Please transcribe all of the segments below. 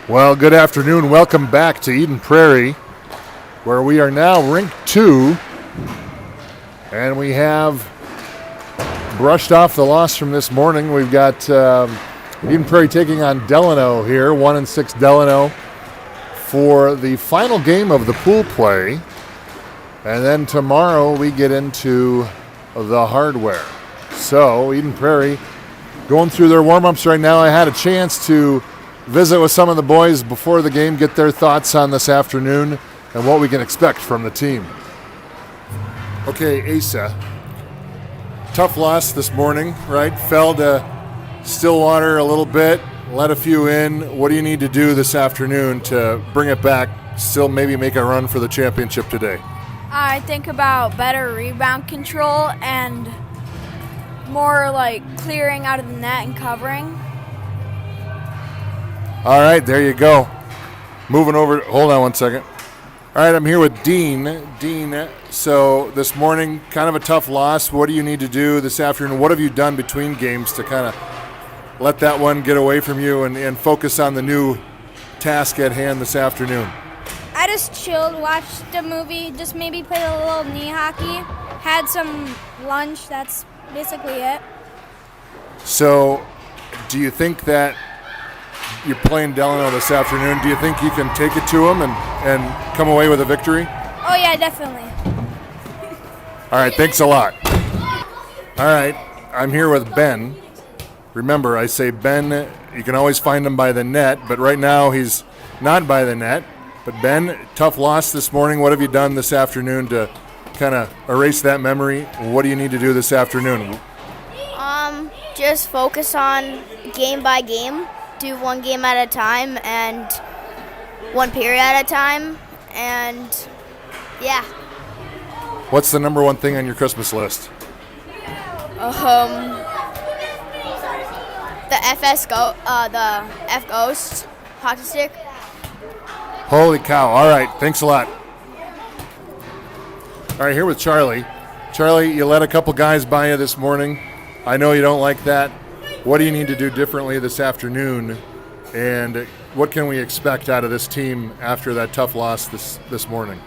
Well, good afternoon. Welcome back to Eden Prairie, where we are now Rink 2, and we have brushed off the loss from this morning. We've got Eden Prairie taking on Delano here, 1-6 Delano, for the final game of the pool play. And then tomorrow we get into the hardware. So Eden Prairie going through their warm-ups right now. I had a chance to visit with some of the boys before the game, get their thoughts on this afternoon and what we can expect from the team. Okay, Asa, tough loss this morning, right? Fell to Stillwater a little bit, let a few in. What do you need to do this afternoon to bring it back, still maybe make a run for the championship today? I think about better rebound control and more like clearing out of the net and covering. All right, there you go. Moving over, hold on one second. All right, I'm here with Dean. Dean, so this morning, kind of a tough loss. What do you need to do this afternoon? What have you done between games to kind of let that one get away from you and focus on the new task at hand this afternoon? I just chilled, watched a movie, just maybe played a little knee hockey, had some lunch. That's basically it. So, do you think that you're playing Delano this afternoon? Do you think you can take it to them and come away with a victory? Oh, yeah, definitely. All right, thanks a lot. All right, I'm here with Ben. Remember, I say Ben, you can always find him by the net, but right now he's not by the net. But Ben, tough loss this morning. What have you done this afternoon to kind of erase that memory? What do you need to do this afternoon? Just focus on game by game. Do one game at a time and one period at a time, and yeah. What's the number one thing on your Christmas list? The the F Ghost hockey stick. Holy cow. All right, thanks a lot. All right, here with Charlie. Charlie, you let a couple guys by you this morning. I know you don't like that. What do you need to do differently this afternoon, and what can we expect out of this team after that tough loss this morning?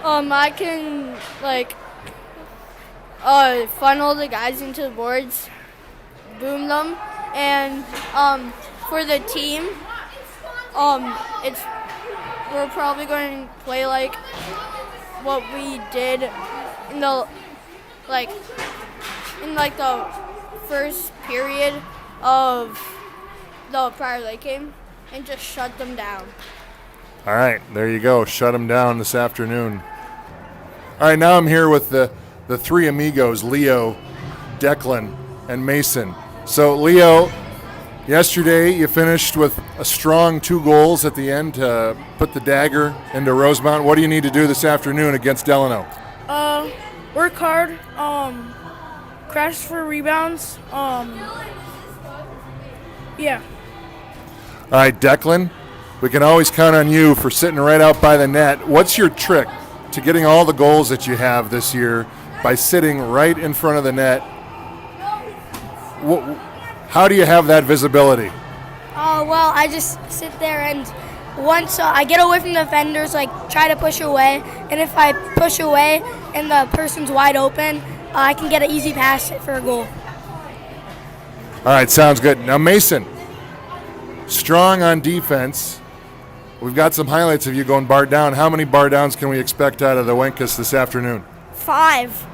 I can funnel the guys into the boards, boom them, and for the team, we're probably going to play like what we did in the first period of the Prairie Lake game and just shut them down. All right, there you go. Shut them down this afternoon. All right, now I'm here with the three amigos, Leo, Declan, and Mason. So, Leo, yesterday you finished with a strong 2 goals at the end to put the dagger into Rosemount. What do you need to do this afternoon against Delano? Work hard, crash for rebounds, yeah. All right, Declan, we can always count on you for sitting right out by the net. What's your trick to getting all the goals that you have this year by sitting right in front of the net? How do you have that visibility? Well, I just sit there and once I get away from the defenders, try to push away. And if I push away and the person's wide open, I can get an easy pass for a goal. All right, sounds good. Now, Mason, strong on defense. We've got some highlights of you going bar down. How many bar downs can we expect out of the Wenkus this afternoon? 5.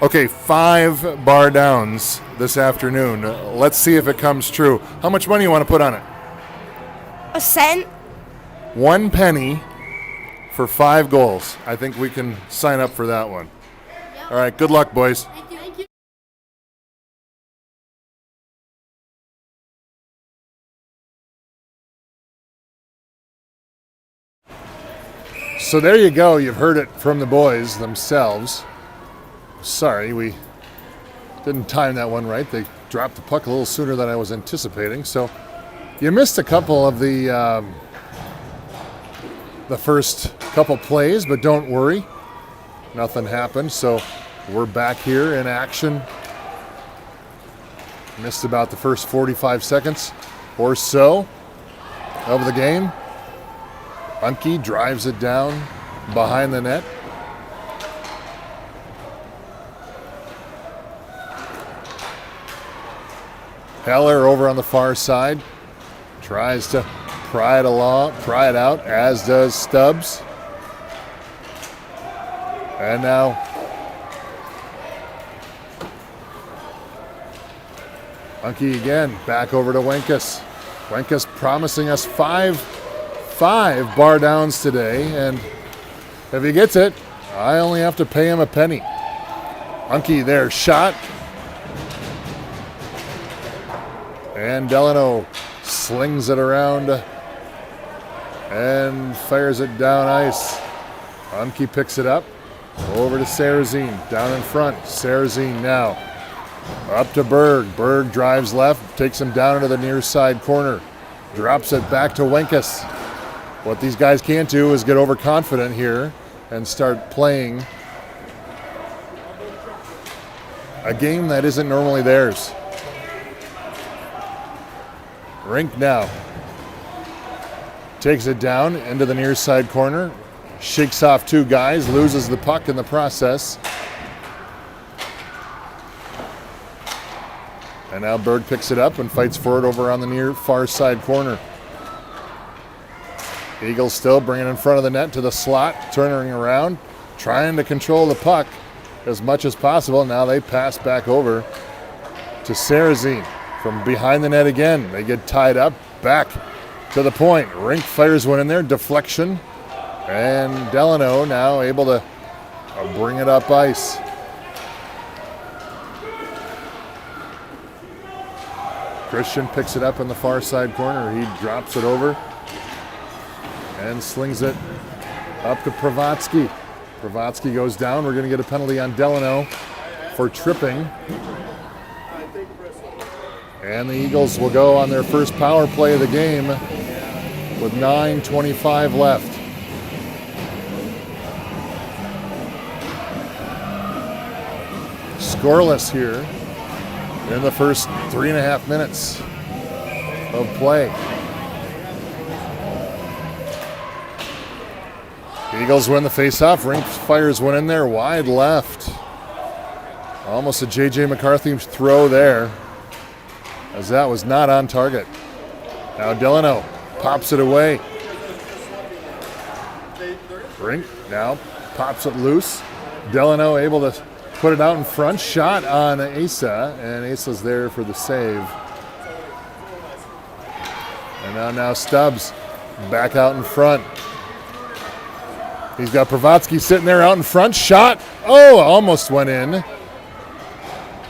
Okay, 5 bar downs this afternoon. Let's see if it comes true. How much money you want to put on it? A cent? 1 penny for 5 goals. I think we can sign up for that one. All right, good luck, boys. So there you go. You've heard it from the boys themselves. Sorry, we didn't time that one right. They dropped the puck a little sooner than I was anticipating. So you missed a couple of the first couple plays, but don't worry. Nothing happened. So we're back here in action. Missed about the first 45 seconds or so. of the game. Unke drives it down behind the net. Heller over on the far side tries to pry it out, as does Stubbs. And now Unke again, back over to Wenkus. Wenkus promising us five bar downs today, and if he gets it, I only have to pay him a penny. Unke there, shot. And Delano slings it around and fires it down ice. Unke picks it up. Over to Sarazine, down in front. Sarazine now up to Berg. Berg drives left, takes him down into the near side corner. Drops it back to Wenkus. What these guys can't do is get overconfident here and start playing a game that isn't normally theirs. Rink now takes it down into the near side corner. Shakes off two guys, loses the puck in the process. And now Berg picks it up and fights for it over on the near far side corner. Eagles still bringing it in front of the net to the slot, turning around, trying to control the puck as much as possible. Now they pass back over to Sarazine from behind the net again. They get tied up, back to the point. Rink fires one in there, deflection. And Delano now able to bring it up ice. Christian picks it up in the far side corner. He drops it over and slings it up to Pravatsky. Pravatsky goes down. We're going to get a penalty on Delano for tripping. And the Eagles will go on their first power play of the game with 9:25 left. Scoreless here in the first 3.5 minutes of play. Eagles win the faceoff. Rink fires one in there wide left. Almost a J.J. McCarthy throw there, as that was not on target. Now Delano pops it away. Rink now pops it loose. Delano able to put it out in front. Shot on Asa, and Asa's there for the save. And now Stubbs back out in front. He's got Pravatsky sitting there out in front. Shot. Oh, almost went in.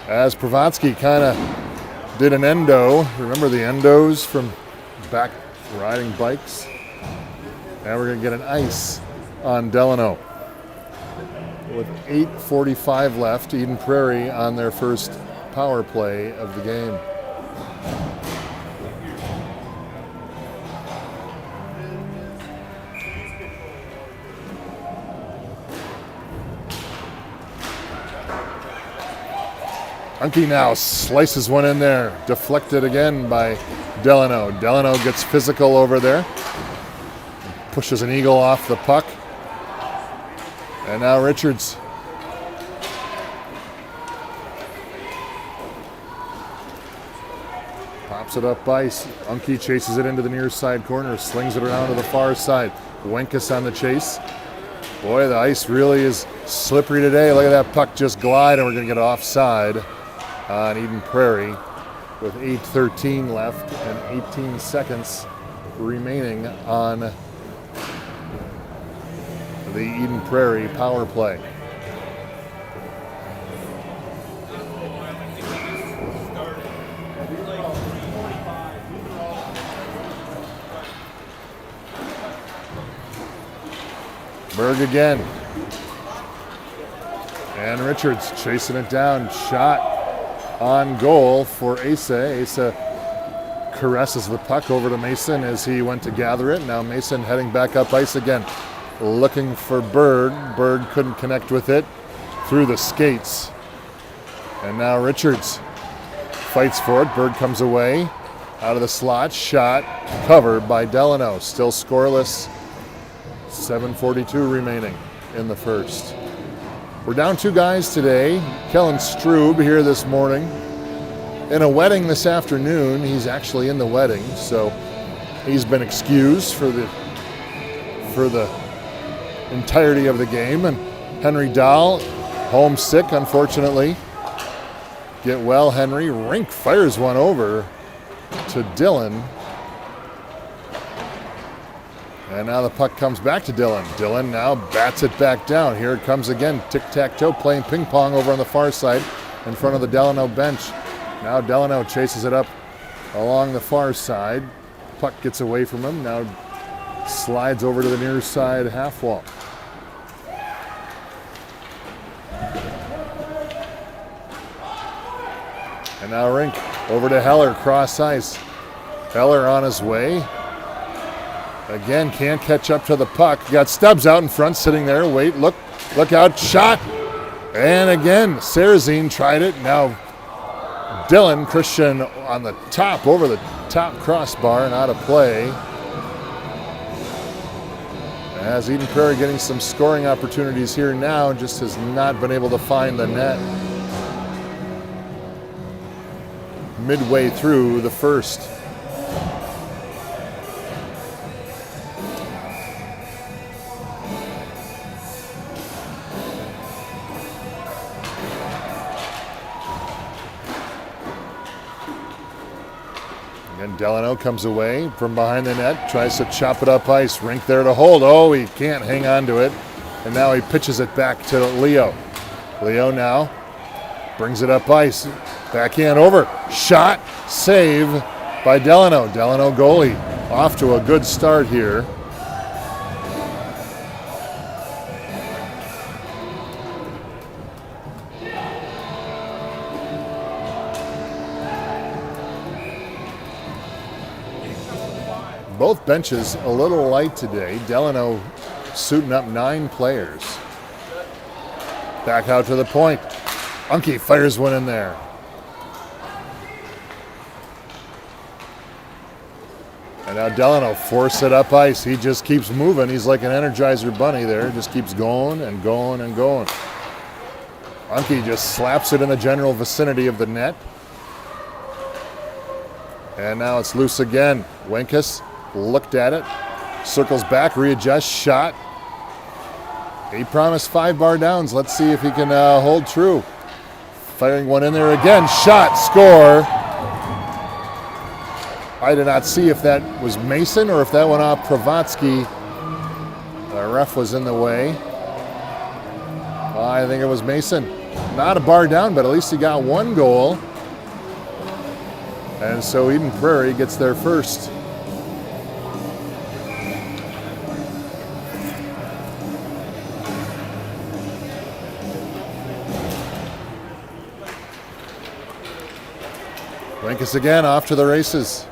As Pravatsky kind of did an endo. Remember the endos from back riding bikes? Now we're going to get an ice on Delano. With 8:45 left, Eden Prairie on their first power play of the game. Unke now slices one in there, deflected again by Delano. Delano gets physical over there, pushes an Eagle off the puck. And now Richards. Pops it up ice. Unke chases it into the near side corner, slings it around to the far side. Wenkus on the chase. Boy, the ice really is slippery today. Look at that puck just glide, and we're going to get offside on Eden Prairie with 8:13 left and 18 seconds remaining on the Eden Prairie power play. Berg again. And Richards chasing it down. Shot on goal for Asa. Asa caresses the puck over to Mason as he went to gather it. Now Mason heading back up ice again, looking for Berg. Berg couldn't connect with it through the skates. And now Richards fights for it. Berg comes away. Out of the slot, shot covered by Delano. Still scoreless. 7:42 remaining in the first. We're down 2 guys today. Kellen Strube here this morning. In a wedding this afternoon. He's actually in the wedding, so he's been excused for the entirety of the game. And Henry Dahl, homesick, unfortunately. Get well, Henry. Rink fires one over to Dylan. And now the puck comes back to Dylan. Dylan now bats it back down. Here it comes again. Tic-tac-toe, playing ping pong over on the far side in front of the Delano bench. Now Delano chases it up along the far side. Puck gets away from him. Now slides over to the near side half wall. And now Rink over to Heller, cross ice. Heller on his way. Again, can't catch up to the puck. Got Stubbs out in front, sitting there. Wait, look out, shot. And again, Sarazine tried it. Now Dylan Christian on the top, over the top crossbar and out of play. As Eden Prairie getting some scoring opportunities here now, just has not been able to find the net. Midway through the first. Again, Delano comes away from behind the net, tries to chop it up ice. Rink there to hold. Oh, he can't hang on to it. And now he pitches it back to Leo. Leo now brings it up ice. Backhand over. Shot. Save by Delano. Delano goalie off to a good start here. Both benches a little light today. Delano suiting up 9 players. Back out to the point. Unke fires one in there. And now Delano force it up ice. He just keeps moving. He's like an Energizer bunny there. Just keeps going and going and going. Unke just slaps it in the general vicinity of the net. And now it's loose again. Wenkus looked at it. Circles back, readjusts, shot. He promised 5 bar downs. Let's see if he can hold true. Firing one in there again. Shot, score. I did not see if that was Mason or if that went off Pravatsky. The ref was in the way. I think it was Mason. Not a bar down, but at least he got 1 goal. And so Eden Prairie gets their first. Linkus again off to the races.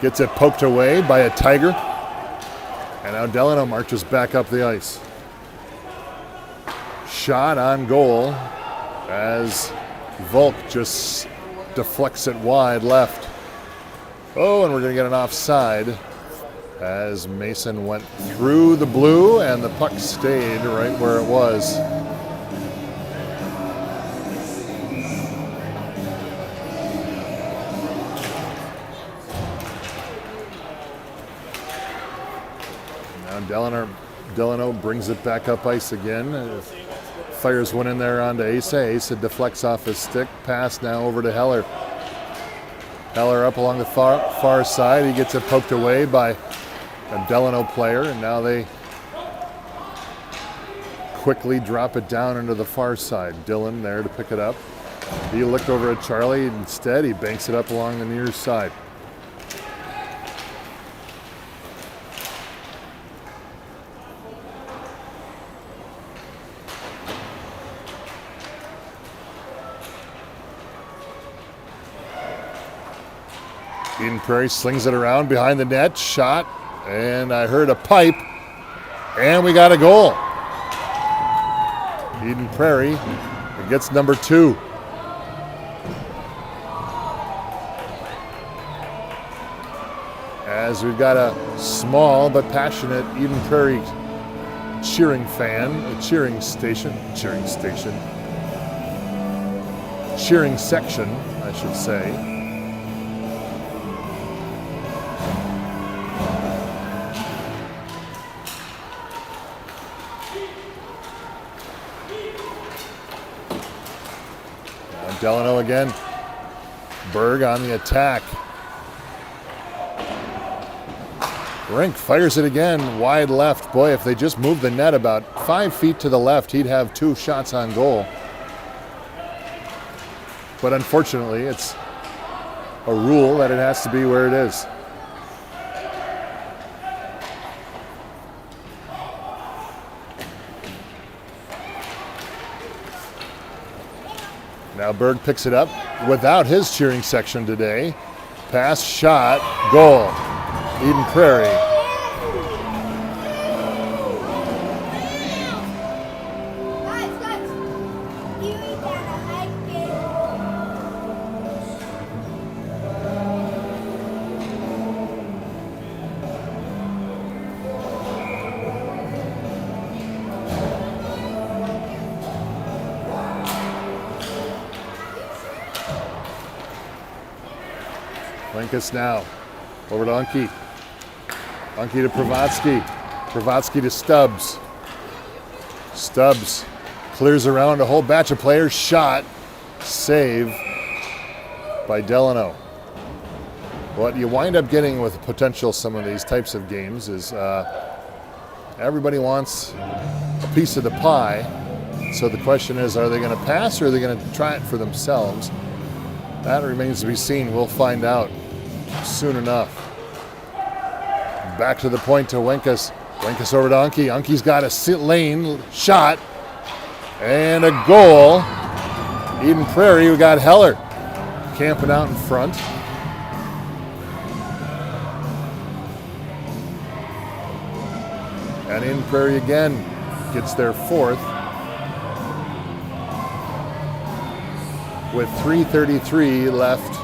Gets it poked away by a Tiger. And now Delano marches back up the ice. Shot on goal as Volk just deflects it wide left. Oh, and we're going to get an offside as Mason went through the blue and the puck stayed right where it was. Delano brings it back up ice again. Fires one in there onto Asa. Asa deflects off his stick. Pass now over to Heller. Heller up along the far side. He gets it poked away by a Delano player, and now they quickly drop it down into the far side. Dylan there to pick it up. He looked over at Charlie. Instead, he banks it up along the near side. Eden Prairie slings it around behind the net, shot, and I heard a pipe, and we got a goal. Eden Prairie gets number 2. as we've got a small but passionate Eden Prairie cheering section, I should say. Now Delano again. Berg on the attack. Rink fires it again, wide left. Boy, if they just moved the net about 5 feet to the left, he'd have 2 shots on goal. But unfortunately, it's a rule that it has to be where it is. Now Berg picks it up without his cheering section today. Pass, shot, goal. Eden Prairie. Linkus now over to Unke. Unke to Pravatsky. Pravatsky to Stubbs. Stubbs clears around a whole batch of players. Shot. Save by Delano. What you wind up getting with potential some of these types of games is everybody wants a piece of the pie. So the question is, are they going to pass or are they going to try it for themselves? That remains to be seen. We'll find out soon enough. Back to the point to Wenkus. Wenkus over to Unke. Unke's got a lane shot and a goal. Eden Prairie, we got Heller camping out in front. And Eden Prairie again gets their 4th with 3:33 left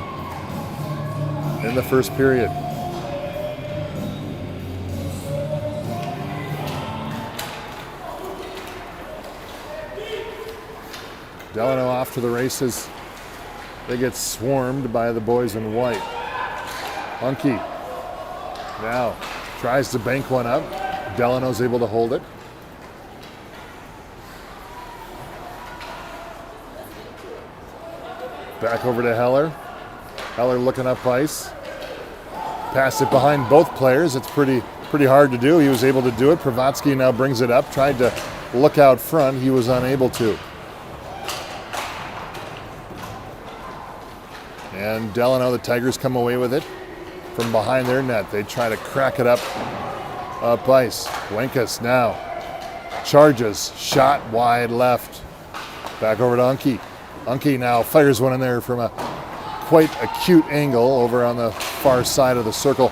in the first period. Delano off to the races. They get swarmed by the boys in white. Unke now tries to bank one up. Delano's able to hold it. Back over to Heller. Heller looking up ice. Passed it behind both players. It's pretty hard to do. He was able to do it. Pravatsky now brings it up. Tried to look out front. He was unable to. And Delano, the Tigers, come away with it from behind their net. They try to crack it up ice. Wenkus now charges. Shot wide left. Back over to Unke. Unke now fires one in there from a quite acute angle over on the far side of the circle.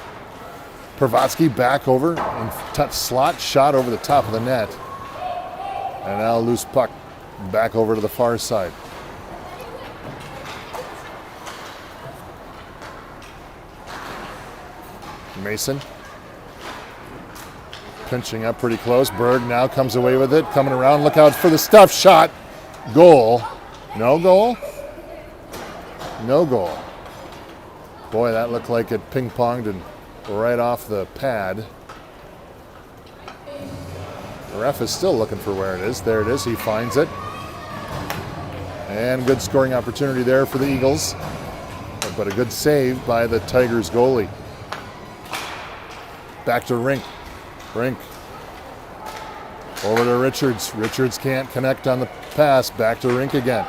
Pravatsky back over and slot shot over the top of the net. And now loose puck back over to the far side. Mason pinching up pretty close. Berg now comes away with it. Coming around. Look out for the stuff. Shot. Goal. No goal? No goal. Boy, that looked like it ping-ponged and right off the pad. The ref is still looking for where it is. There it is. He finds it. And good scoring opportunity there for the Eagles. But a good save by the Tigers goalie. Back to Rink. Rink. Over to Richards. Richards can't connect on the pass. Back to Rink again.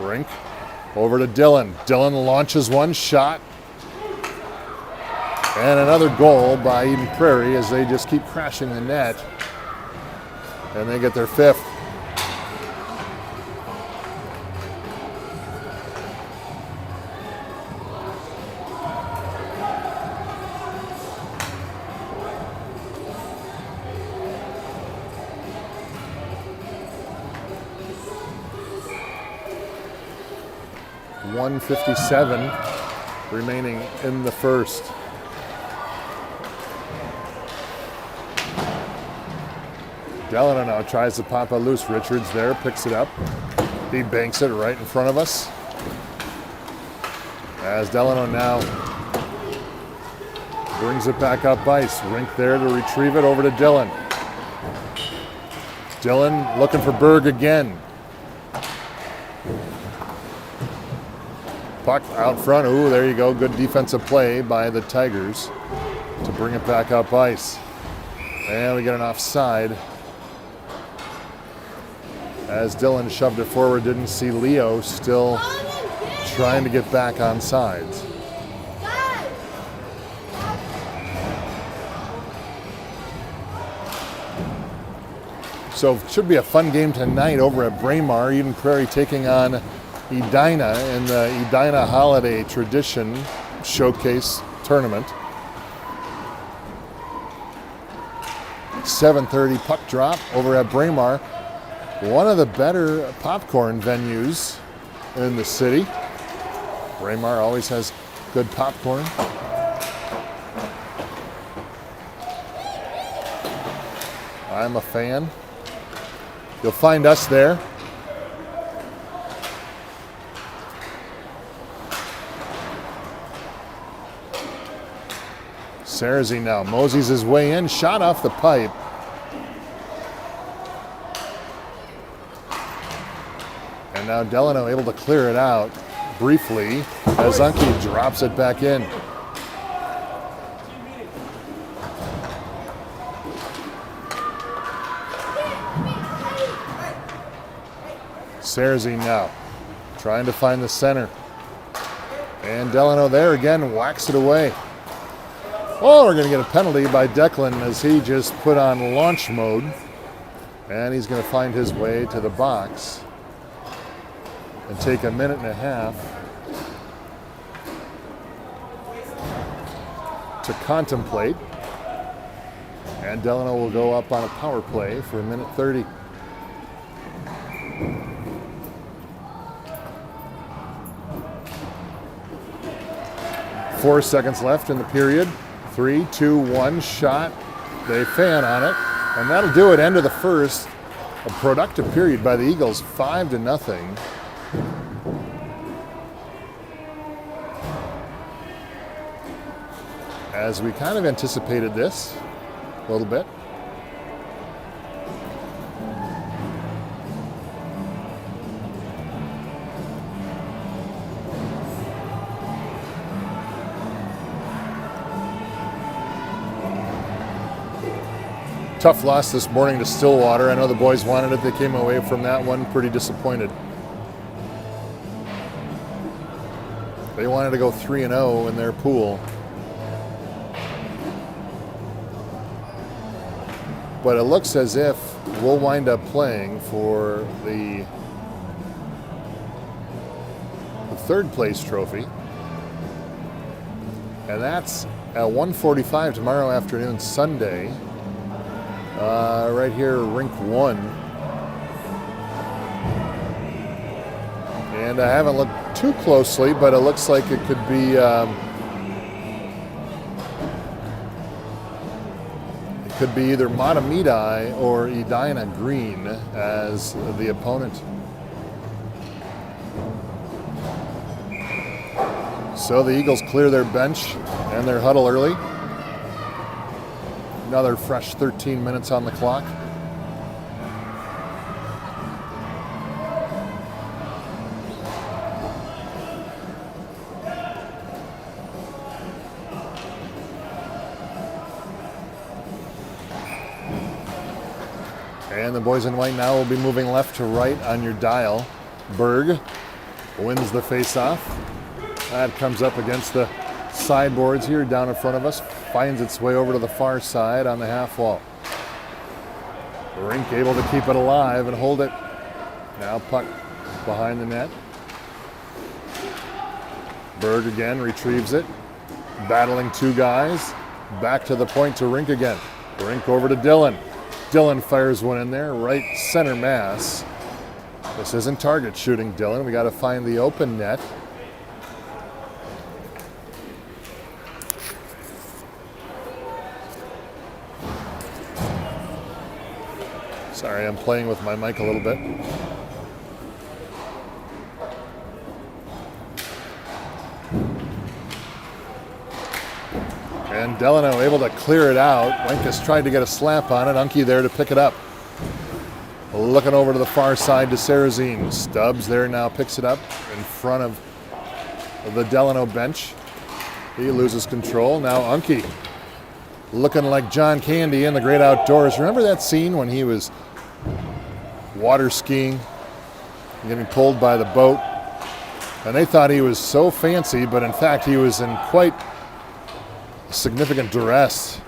Rink. Over to Dillon. Dillon launches one shot. And another goal by Eden Prairie as they just keep crashing the net. And they get their 5th. .157 remaining in the first. Delano now tries to pop it loose. Richards there, picks it up. He banks it right in front of us. As Delano now brings it back up ice. Rink there to retrieve it over to Dylan. Dylan looking for Berg again. Puck out front. Ooh, there you go. Good defensive play by the Tigers to bring it back up ice. And we get an offside. As Dylan shoved it forward, didn't see Leo still trying to get back on sides. So it should be a fun game tonight over at Braemar. Eden Prairie taking on Edina in the Edina Holiday Tradition Showcase Tournament. 7:30 puck drop over at Braemar. One of the better popcorn venues in the city. Braemar always has good popcorn. I'm a fan. You'll find us there. Sarazi now moseys his way in, shot off the pipe. And now Delano able to clear it out briefly as Unke drops it back in. Sarazi now trying to find the center. And Delano there again whacks it away. Oh, we're going to get a penalty by Declan as he just put on launch mode. And he's going to find his way to the box and take a minute and a half to contemplate. And Delano will go up on a power play for a minute 30. Four seconds left in the period. 3, 2, 1 shot. They fan on it. And that'll do it. End of the first. A productive period by the Eagles. 5-0. As we kind of anticipated this a little bit. Tough loss this morning to Stillwater. I know the boys wanted it. They came away from that one pretty disappointed. They wanted to go 3-0 in their pool. But it looks as if we'll wind up playing for the third place trophy. And that's at 1:45 tomorrow afternoon, Sunday. Right here, Rink 1. And I haven't looked too closely, but it looks like it could be either Matamidi or Edina Green as the opponent. So the Eagles clear their bench and their huddle early. Another fresh 13 minutes on the clock. And the boys in white now will be moving left to right on your dial. Berg wins the face-off. That comes up against the sideboards here down in front of us. Finds its way over to the far side on the half wall. Rink able to keep it alive and hold it. Now puck behind the net. Berg again retrieves it. Battling two guys. Back to the point to Rink again. Rink over to Dylan. Dylan fires one in there, right center mass. This isn't target shooting, Dylan. We got to find the open net. Sorry, I'm playing with my mic a little bit. And Delano able to clear it out. Wenkus tried to get a slap on it. Unke there to pick it up. Looking over to the far side to Sarazine. Stubbs there now picks it up in front of the Delano bench. He loses control. Now Unke looking like John Candy in the great outdoors. Remember that scene when he was water skiing, getting pulled by the boat? And they thought he was so fancy, but in fact he was in quite significant duress.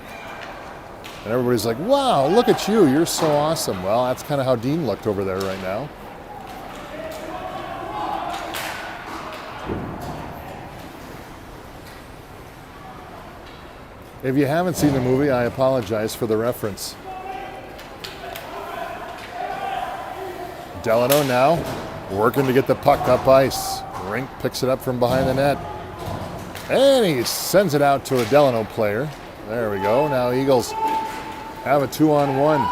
And everybody's like, wow, look at you, you're so awesome. Well, that's kind of how Dean looked over there right now. If you haven't seen the movie, I apologize for the reference. Delano now working to get the puck up ice. Rink picks it up from behind the net. And he sends it out to a Delano player. There we go. Now Eagles have a 2-on-1.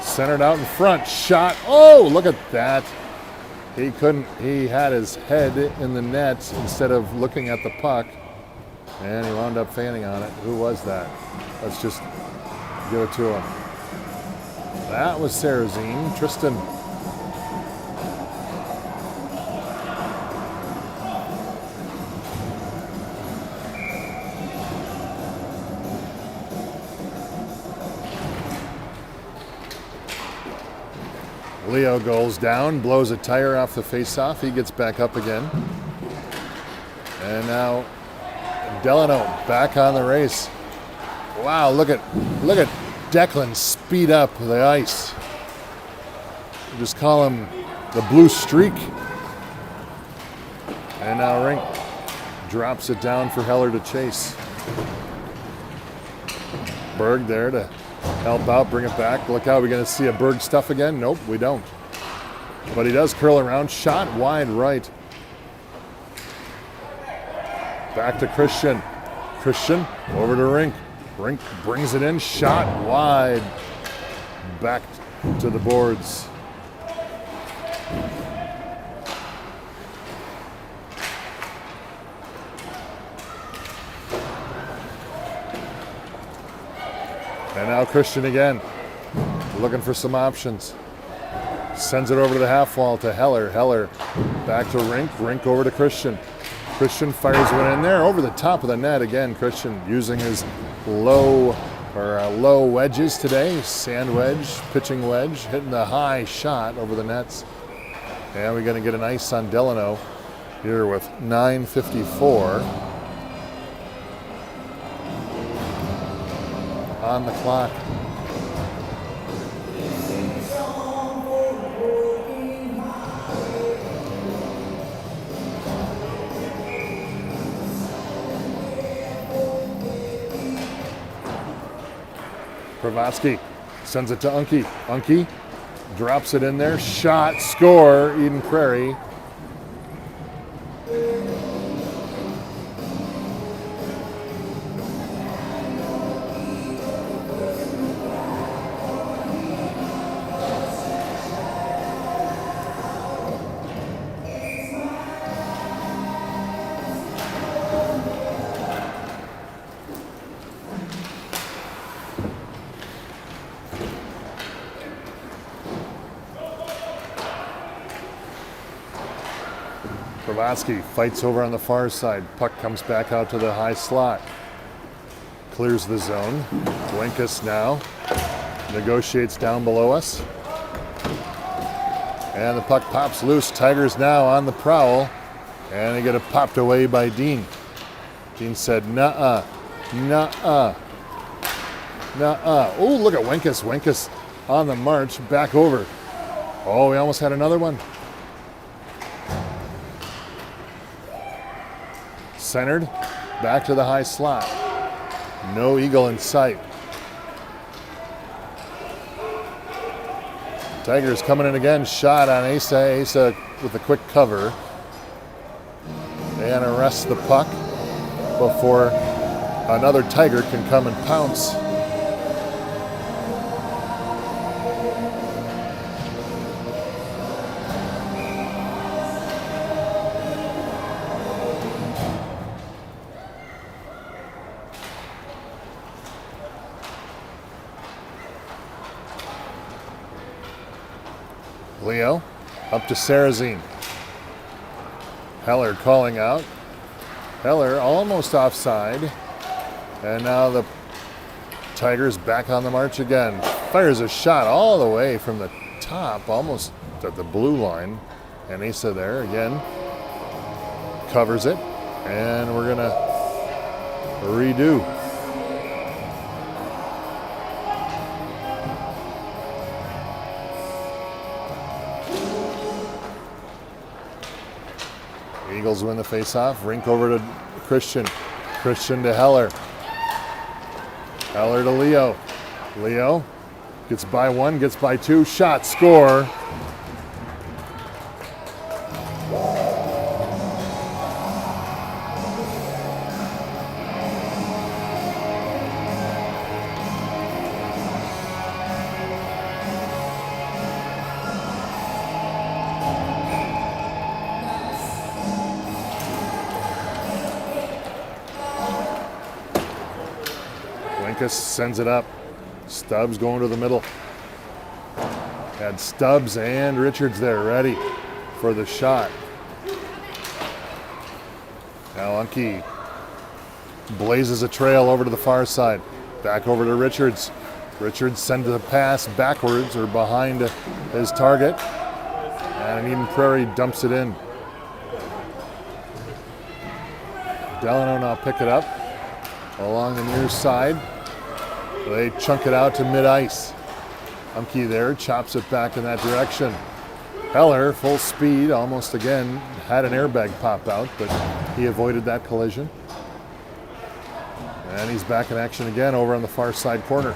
Centered out in front. Shot. Oh, look at that. He couldn't. He had his head in the net instead of looking at the puck. And he wound up fanning on it. Who was that? Let's just give it to him. That was Sarazine. Tristan. Leo goes down, blows a tire off the faceoff. He gets back up again. And now Delano back on the race. Wow, look at Declan speed up the ice. We just call him the blue streak. And now Rink drops it down for Heller to chase. Berg there to help out, bring it back. Look out, we going to see a Berg stuff again? Nope, we don't. But he does curl around. Shot wide right. Back to Christian. Christian over to Rink. Rink brings it in. Shot wide. Back to the boards. And now Christian again, looking for some options. Sends it over to the half wall to Heller. Heller back to Rink. Rink over to Christian. Christian fires one in there over the top of the net again. Christian using his low wedges today. Sand wedge, pitching wedge, hitting the high shot over the nets. And we're going to get an ice on Delano here with 9:54 on the clock. Kravatsky sends it to Unke. Unke drops it in there. Shot, score, Eden Prairie. Kravatsky fights over on the far side. Puck comes back out to the high slot. Clears the zone. Wenkus now negotiates down below us. And the puck pops loose. Tigers now on the prowl. And they get it popped away by Dean. Dean said, nuh-uh, nuh-uh, nuh-uh. Oh, look at Wenkus. Wenkus on the march, back over. Oh, we almost had another one. Centered, back to the high slot. No eagle in sight. Tigers coming in again. Shot on Asa. Asa with a quick cover. And arrests the puck before another Tiger can come and pounce. Leo up to Sarazine. Heller calling out. Heller almost offside. And now the Tigers back on the march again. Fires a shot all the way from the top, almost at the blue line. And Asa there again. Covers it. And we're going to redo. Eagles win the faceoff. Rink over to Christian. Christian to Heller. Heller to Leo. Leo gets by one, gets by two. Shot, score. Sends it up. Stubbs going to the middle. Had Stubbs and Richards there ready for the shot. Now Unke blazes a trail over to the far side. Back over to Richards. Richards sends the pass backwards or behind his target. And Eden Prairie dumps it in. Delano now pick it up along the near side. They chunk it out to mid-ice. Umke there, chops it back in that direction. Heller, full speed, almost again, had an airbag pop out, but he avoided that collision. And he's back in action again over on the far side corner.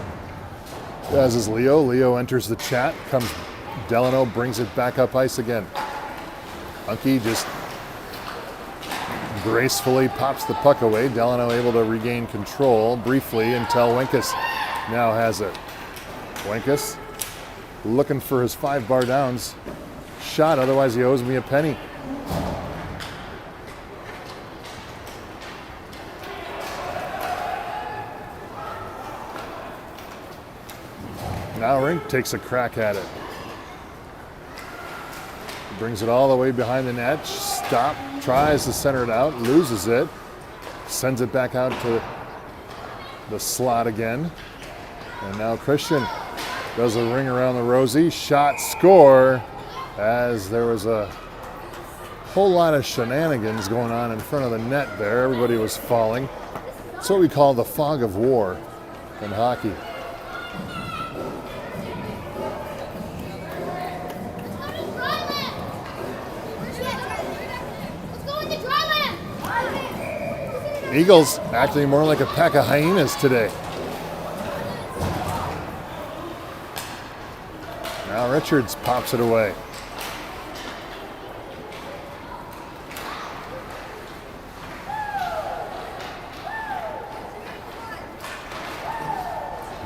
As is Leo. Leo enters the chat, comes Delano, brings it back up ice again. Umke just gracefully pops the puck away. Delano able to regain control briefly until Winkus now has it. Winkus looking for his 5 bar downs shot, otherwise he owes me a penny. Now Rink takes a crack at it. Brings it all the way behind the net. Stop, tries to center it out, loses it. Sends it back out to the slot again. And now Christian does a ring around the rosy. Shot, score, as there was a whole lot of shenanigans going on in front of the net there. Everybody was falling. It's what we call the fog of war in hockey. Eagles acting more like a pack of hyenas today. Now Richards pops it away.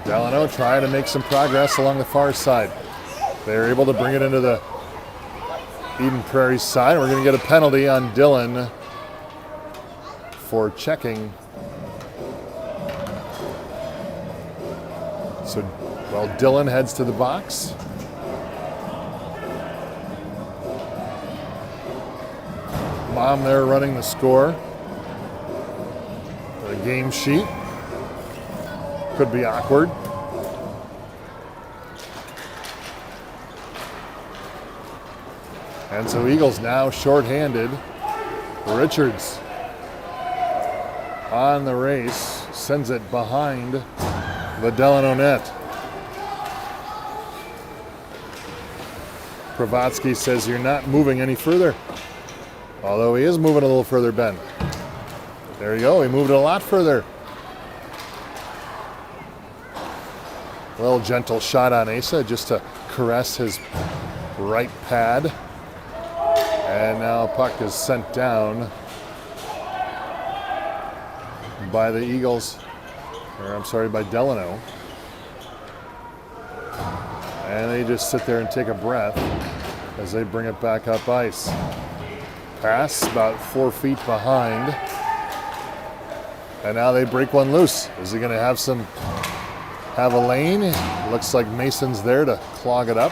Delano trying to make some progress along the far side. They're able to bring it into the Eden Prairie side. We're going to get a penalty on Dylan for checking. So, well, Dylan heads to the box. Mom there running the score. The game sheet. Could be awkward. And so Eagles now shorthanded. Richards on the race, sends it behind the Delano net. Pravatsky says you're not moving any further. Although he is moving a little further, Ben. There you go, he moved a lot further. Little gentle shot on Asa just to caress his right pad. And now puck is sent down by the Eagles, or I'm sorry, by Delano. And they just sit there and take a breath as they bring it back up ice. Pass about 4 feet behind. And now they break one loose. Is he going to have a lane? Looks like Mason's there to clog it up.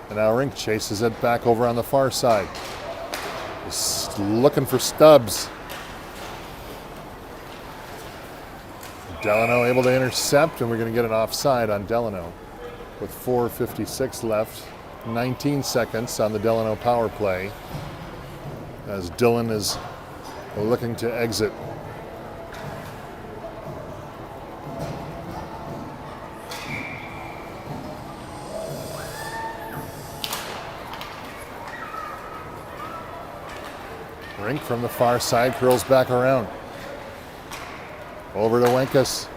And now Rink chases it back over on the far side. He's looking for Stubbs. Delano able to intercept, and we're going to get an offside on Delano with 4:56 left, 19 seconds on the Delano power play as Dylan is looking to exit. Rink from the far side curls back around. Over to Wenkus.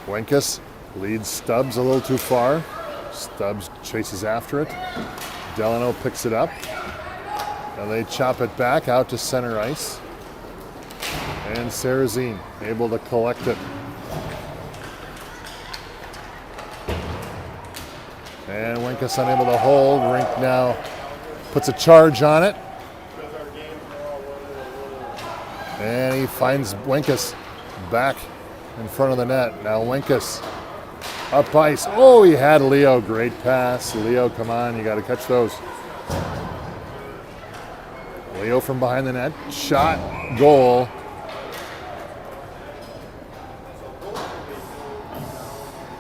Wenkus leads Stubbs a little too far. Stubbs chases after it. Delano picks it up. And they chop it back out to center ice. And Sarazine able to collect it. And Wenkus unable to hold. Rink now puts a charge on it. And he finds Wenkus back in front of the net. Now Wenkus up ice. Oh, he had Leo. Great pass. Leo, come on. You got to catch those. Leo from behind the net. Shot. Goal.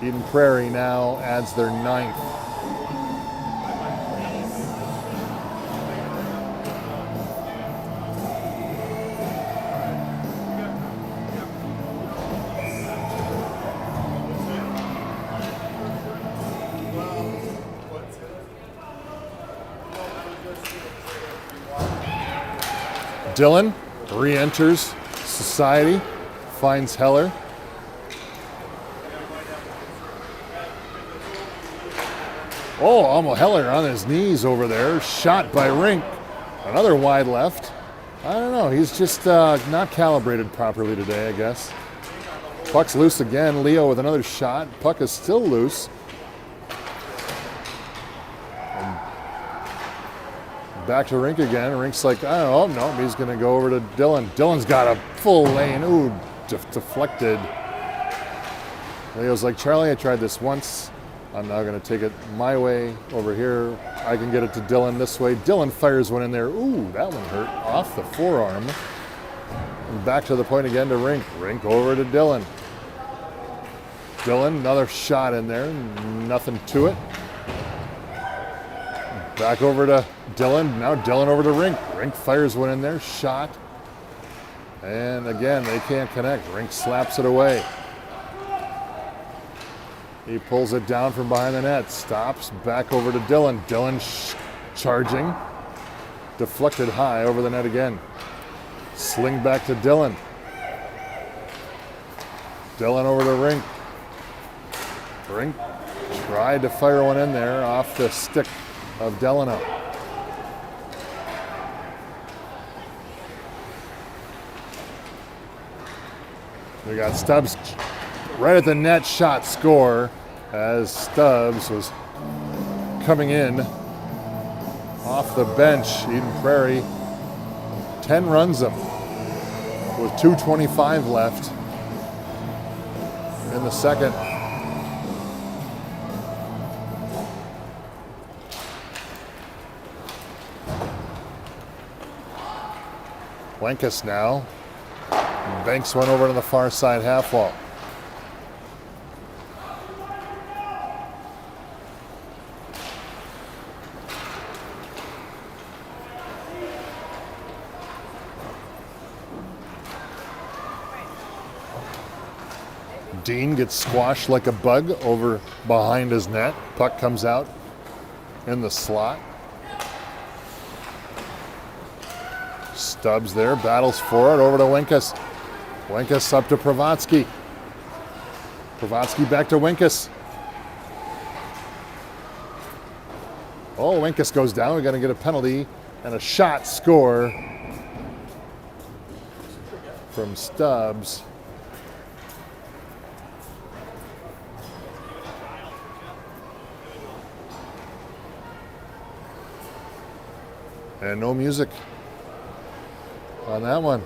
Eden Prairie now adds their 9th. Dylan re-enters Society, finds Heller. Oh, almost Heller on his knees over there. Shot by Rink. Another wide left. I don't know. He's just not calibrated properly today, I guess. Puck's loose again. Leo with another shot. Puck is still loose. Back to Rink again. Rink's like, oh, no, he's going to go over to Dylan. Dylan's got a full lane. Ooh, deflected. Leo's like, Charlie, I tried this once. I'm now going to take it my way over here. I can get it to Dylan this way. Dylan fires one in there. Ooh, that one hurt. Off the forearm. And back to the point again to Rink. Rink over to Dylan. Dylan, another shot in there. Nothing to it. Back over to Dylan. Now Dylan over to Rink. Rink fires one in there. Shot. And again, they can't connect. Rink slaps it away. He pulls it down from behind the net. Stops. Back over to Dylan. Dylan charging. Deflected high over the net again. Sling back to Dylan. Dylan over to Rink. Rink tried to fire one in there off the stick of Delano. We got Stubbs right at the net, shot, score, as Stubbs was coming in off the bench. Eden Prairie 10 runs them with 2:25 left in the second. Wenkus now banks one over to the far side half wall. Dean gets squashed like a bug over behind his net. Puck comes out in the slot. Stubbs there, battles for it, over to Wenkus. Wenkus up to Pravatsky. Pravatsky back to Wenkus. Oh, Wenkus goes down. We're going to get a penalty and a shot, score from Stubbs. And no music on that one.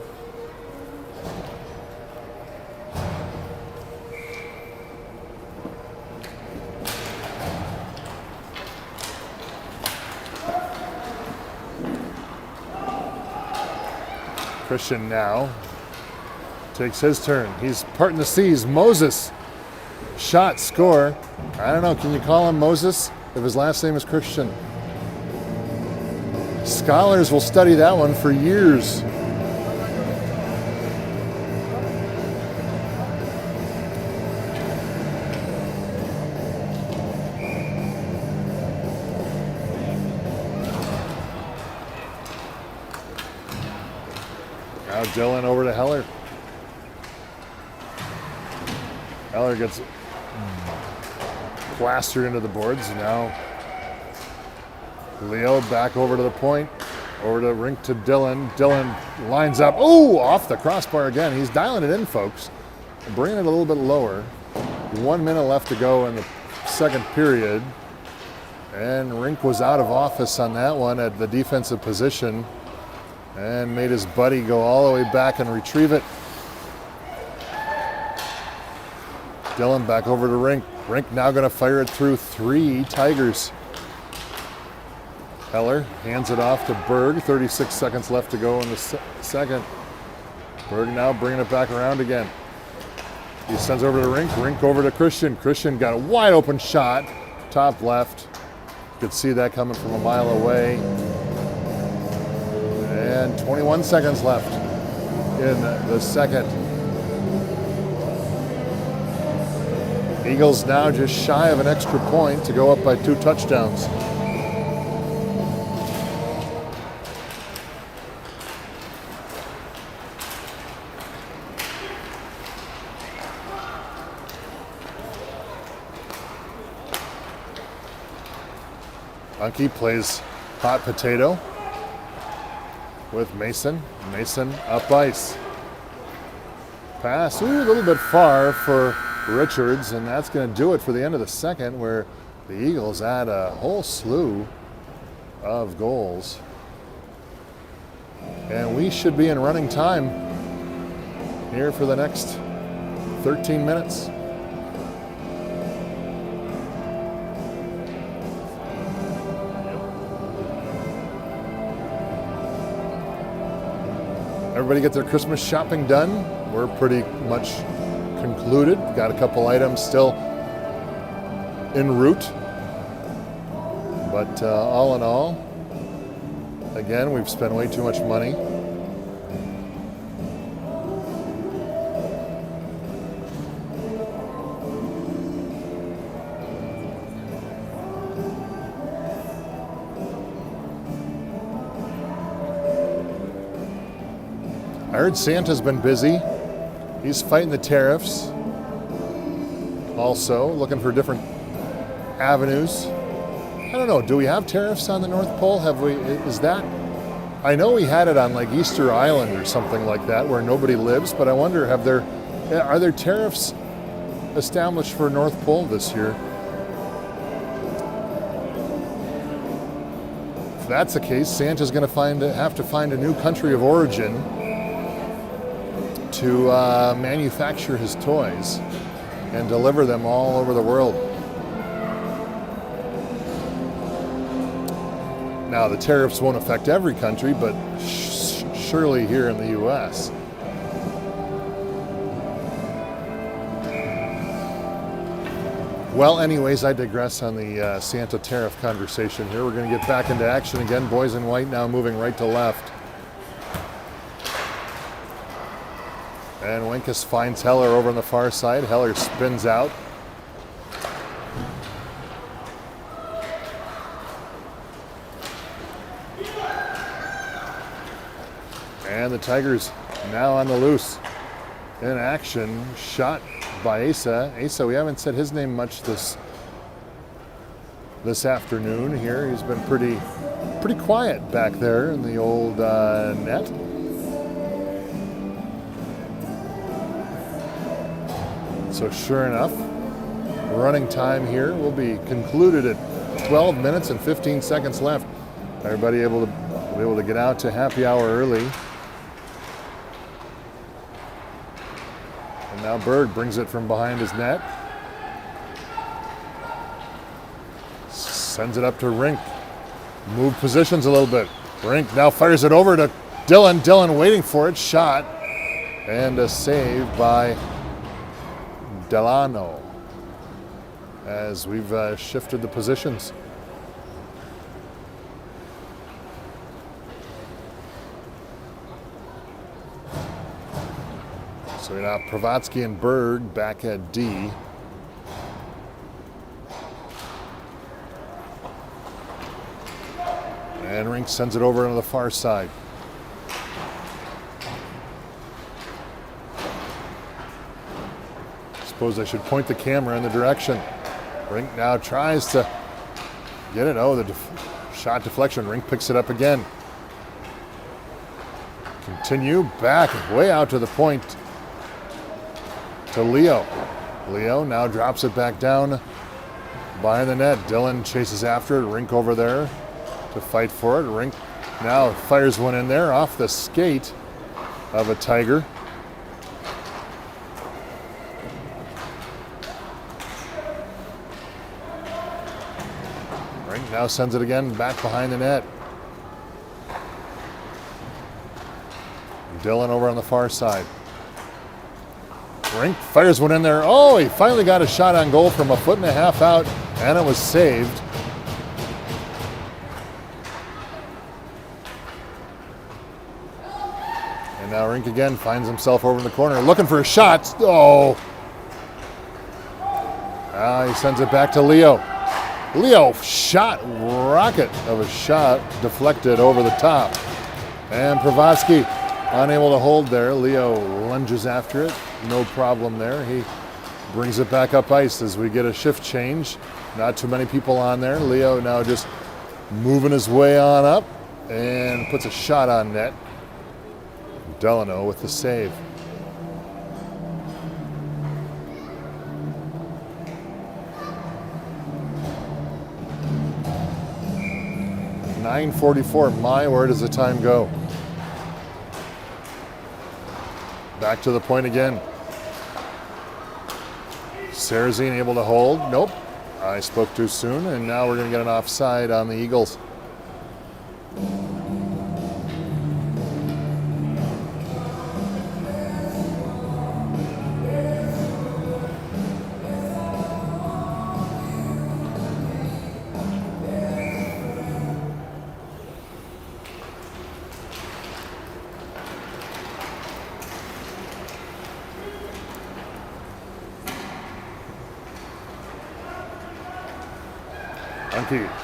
Christian now takes his turn. He's parting the seas. Moses, shot, score. I don't know, can you call him Moses if his last name is Christian? Scholars will study that one for years. Now Dylan over to Heller. Heller gets plastered into the boards. Now Leo back over to the point. Over to Rink to Dylan. Dylan lines up. Oh, off the crossbar again. He's dialing it in, folks. Bringing it a little bit lower. 1 minute left to go in the second period. And Rink was out of office on that one at the defensive position. And made his buddy go all the way back and retrieve it. Dylan back over to Rink. Rink now going to fire it through 3 Tigers. Heller hands it off to Berg. 36 seconds left to go in the second. Berg now bringing it back around again. He sends over to Rink. Rink over to Christian. Christian got a wide open shot. Top left. Could see that coming from a mile away. And 21 seconds left in the second. Eagles now just shy of an extra point to go up by 2 touchdowns. Unky plays hot potato with Mason. Mason up ice. Pass, a little bit far for Richards, and that's going to do it for the end of the second, where the Eagles add a whole slew of goals. And we should be in running time here for the next 13 minutes. Everybody get their Christmas shopping done. We're pretty much concluded. Got a couple items still en route. But all in all, again, we've spent way too much money. I heard Santa's been busy. He's fighting the tariffs. Also, looking for different avenues. I don't know, do we have tariffs on the North Pole? Have we, is that? I know we had it on like Easter Island or something like that where nobody lives, but I wonder, are there tariffs established for North Pole this year? If that's the case, Santa's going to have to find a new country of origin to manufacture his toys and deliver them all over the world. Now, the tariffs won't affect every country, but surely here in the U.S. Well, anyways, I digress on the Santa tariff conversation here. We're going to get back into action again. Boys in white now moving right to left. And Winkus finds Heller over on the far side. Heller spins out. And the Tigers now on the loose. In action, shot by Asa. Asa, we haven't said his name much this afternoon here. He's been pretty quiet back there in the old net. So sure enough, running time here will be concluded at 12 minutes and 15 seconds left. Everybody able to get out to happy hour early. And now Berg brings it from behind his net. Sends it up to Rink. Move positions a little bit. Rink now fires it over to Dylan waiting for it. Shot. And a save by Delano as we've shifted the positions. So we now have Pravatsky and Berg back at D. And Rink sends it over on the far side. Suppose I should point the camera in the direction. Rink now tries to get it. Oh, the shot deflection. Rink picks it up again. Continue back way out to the point to Leo. Leo now drops it back down behind the net. Dylan chases after it. Rink over there to fight for it. Rink now fires one in there off the skate of a Tiger. Rink now sends it again back behind the net. Dylan over on the far side. Rink fires one in there. Oh, he finally got a shot on goal from a foot and a half out, and it was saved. And now Rink again finds himself over in the corner looking for a shot. Oh. Now he sends it back to Leo. Leo shot, rocket of a shot, deflected over the top. And Pravatsky unable to hold there. Leo lunges after it. No problem there. He brings it back up ice as we get a shift change. Not too many people on there. Leo now just moving his way on up and puts a shot on net. Delano with the save. .944. My, where does the time go? Back to the point again. Sarazine able to hold. Nope. I spoke too soon, and now we're going to get an offside on the Eagles.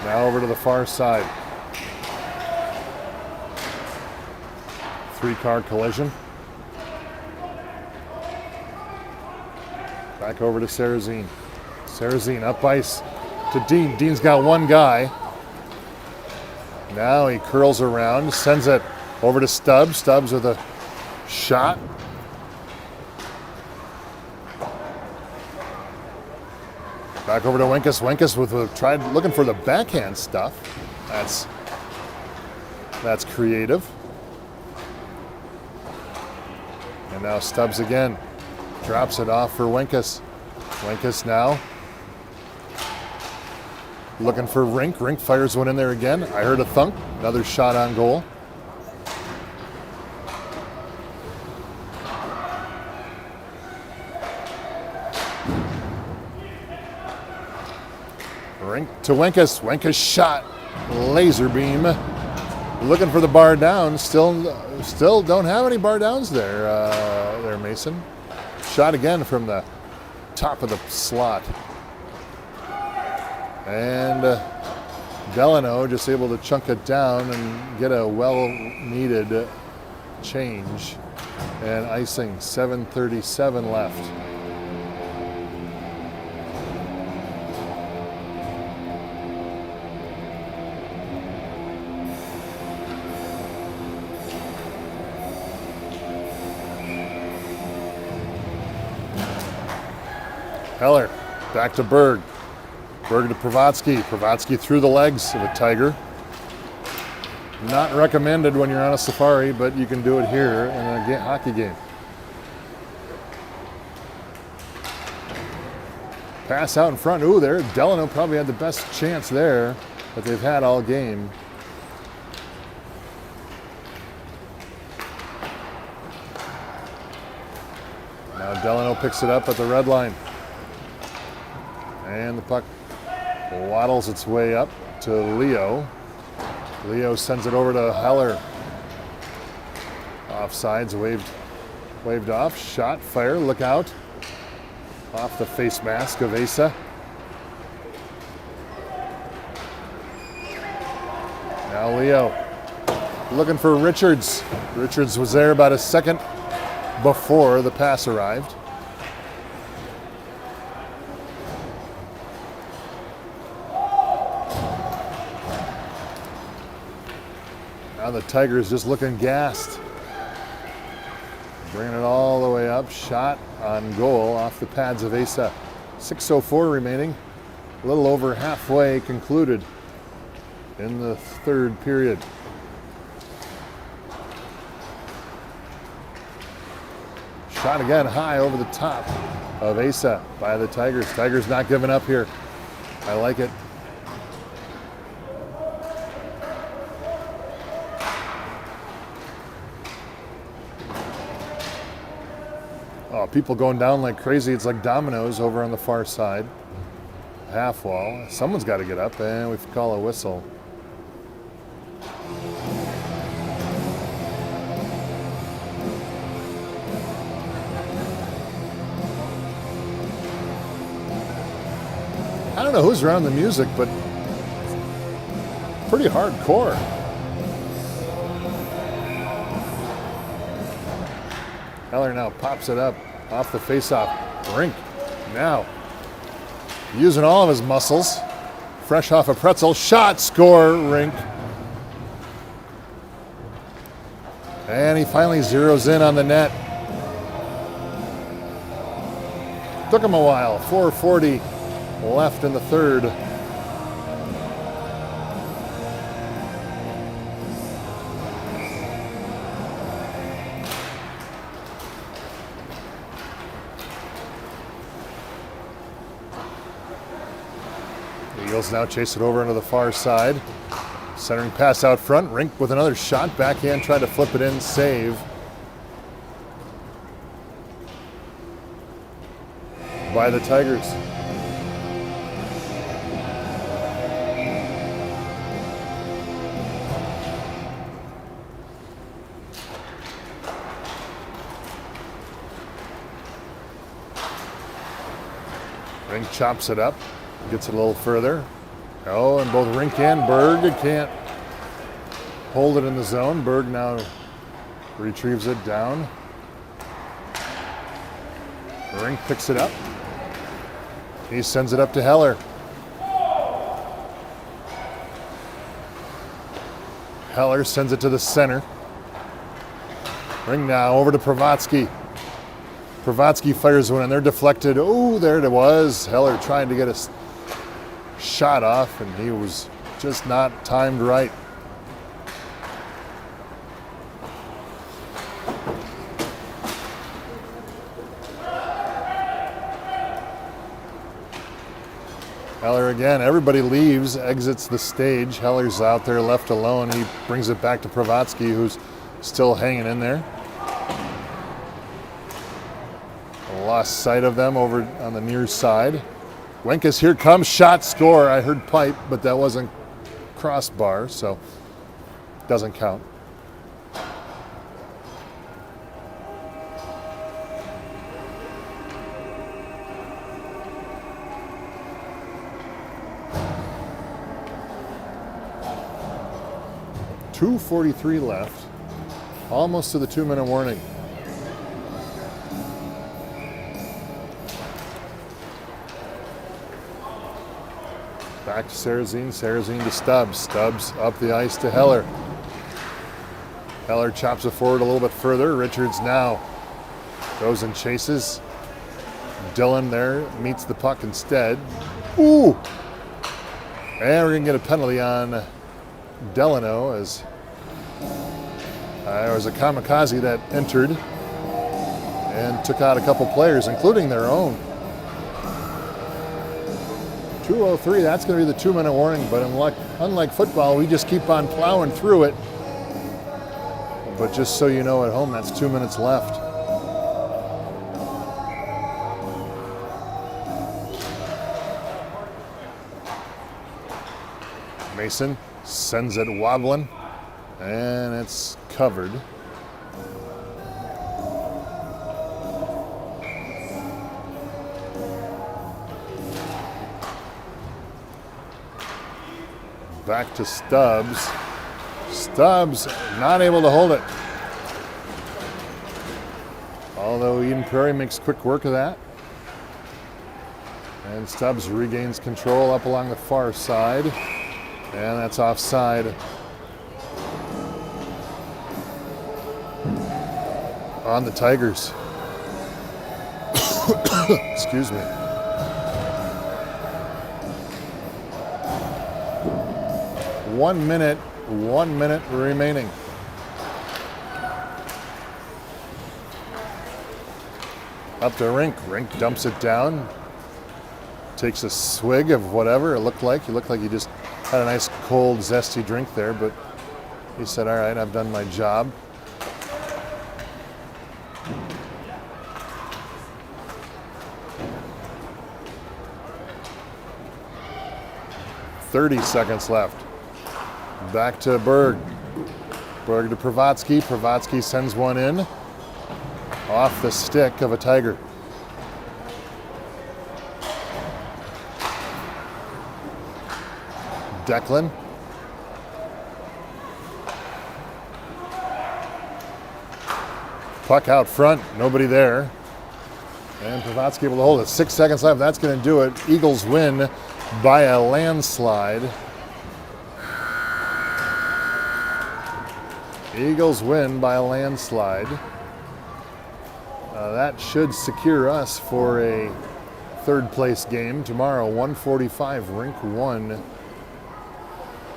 Now over to the far side. 3-car collision. Back over to Sarazine. Sarazine up ice to Dean. Dean's got one guy. Now he curls around, sends it over to Stubbs. Stubbs with a shot. Back over to Winkus. Winkus with tried looking for the backhand stuff. That's creative. And now Stubbs again. Drops it off for Winkus. Winkus now looking for Rink. Rink fires one in there again. I heard a thunk. Another shot on goal. Rink to Winkus. Winkus shot. Laser beam. Looking for the bar down. Still don't have any bar downs there, Mason. Shot again from the top of the slot. And Delano just able to chunk it down and get a well-needed change. And icing, 7:37 left. Heller, back to Berg. Berg to Pravatsky. Pravatsky through the legs of a Tiger. Not recommended when you're on a safari, but you can do it here in a hockey game. Pass out in front. Ooh, there. Delano probably had the best chance there that they've had all game. Delano picks it up at the red line. And the puck waddles its way up to Leo. Leo sends it over to Heller. Offsides, waved off. Shot, fire, look out. Off the face mask of Asa. Now Leo looking for Richards. Richards was there about a second before the pass arrived. Now the Tigers just looking gassed. Bringing it all the way up. Shot on goal off the pads of Asa. 6:04 remaining. A little over halfway concluded in the third period. Shot again high over the top of Asa by the Tigers. Tigers not giving up here. I like it. Oh, people going down like crazy. It's like dominoes over on the far side. Half wall. Someone's got to get up, and we call a whistle. I don't know who's around the music, but pretty hardcore. Heller now pops it up off the faceoff. Rink now using all of his muscles. Fresh off a pretzel. Shot, score, Rink. And he finally zeroes in on the net. Took him a while. 4:40 left in the third. Eagles now chase it over into the far side. Centering pass out front. Rink with another shot. Backhand, tried to flip it in. Save by the Tigers. Rink chops it up. Gets it a little further. Oh, and both Rink and Berg can't hold it in the zone. Berg now retrieves it down. Rink picks it up. He sends it up to Heller. Heller sends it to the center. Rink now over to Pravatsky. Pravatsky fires one and they're deflected. Oh, there it was. Heller trying to get a shot off, and he was just not timed right. Heller again. Everybody leaves, exits the stage. Heller's out there left alone. He brings it back to Pravatsky, who's still hanging in there. Lost sight of them over on the near side. Wenkus, here comes, shot, score. I heard pipe, but that wasn't crossbar, so doesn't count. .243 left, almost to the 2-minute warning. Back to Sarazine, Sarazine to Stubbs. Stubbs up the ice to Heller. Heller chops it forward a little bit further. Richards now goes and chases. Dylan there meets the puck instead. Ooh! And we're going to get a penalty on Delano as there was a kamikaze that entered and took out a couple players, including their own. 2:03, that's going to be the 2-minute warning, but unlike football, we just keep on plowing through it. But just so you know at home, that's 2 minutes left. Mason sends it wobbling, and it's covered. Back to Stubbs. Stubbs not able to hold it. Although Eden Prairie makes quick work of that. And Stubbs regains control up along the far side. And that's offside. On the Tigers. Excuse me. One minute remaining. Up to Rink. Rink dumps it down. Takes a swig of whatever it looked like. He looked like he just had a nice cold, zesty drink there, but he said, all right, I've done my job. .30 seconds left. Back to Berg. Berg to Pravatsky. Pravatsky sends one in. Off the stick of a Tiger. Declan. Puck out front. Nobody there. And Pravatsky able to hold it. 6 seconds left. That's going to do it. Eagles win by a landslide. Eagles win by a landslide. That should secure us for a third place game tomorrow, 1:45, Rink 1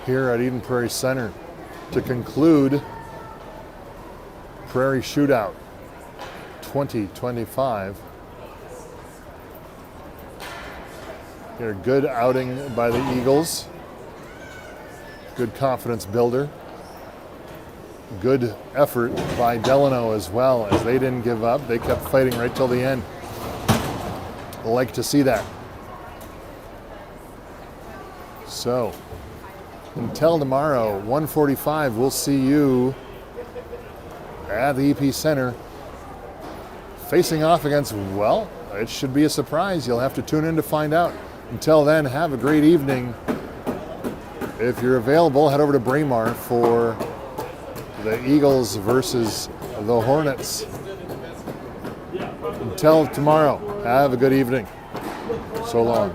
here at Eden Prairie Center to conclude Prairie Shootout 2025. Here, good outing by the Eagles. Good confidence builder. Good effort by Delano as well, as they didn't give up. They kept fighting right till the end. I like to see that. So, until tomorrow, 1:45, we'll see you at the EP Center facing off against, well, it should be a surprise. You'll have to tune in to find out. Until then, have a great evening. If you're available, head over to Braemar for the Eagles versus the Hornets. Until tomorrow, have a good evening. So long.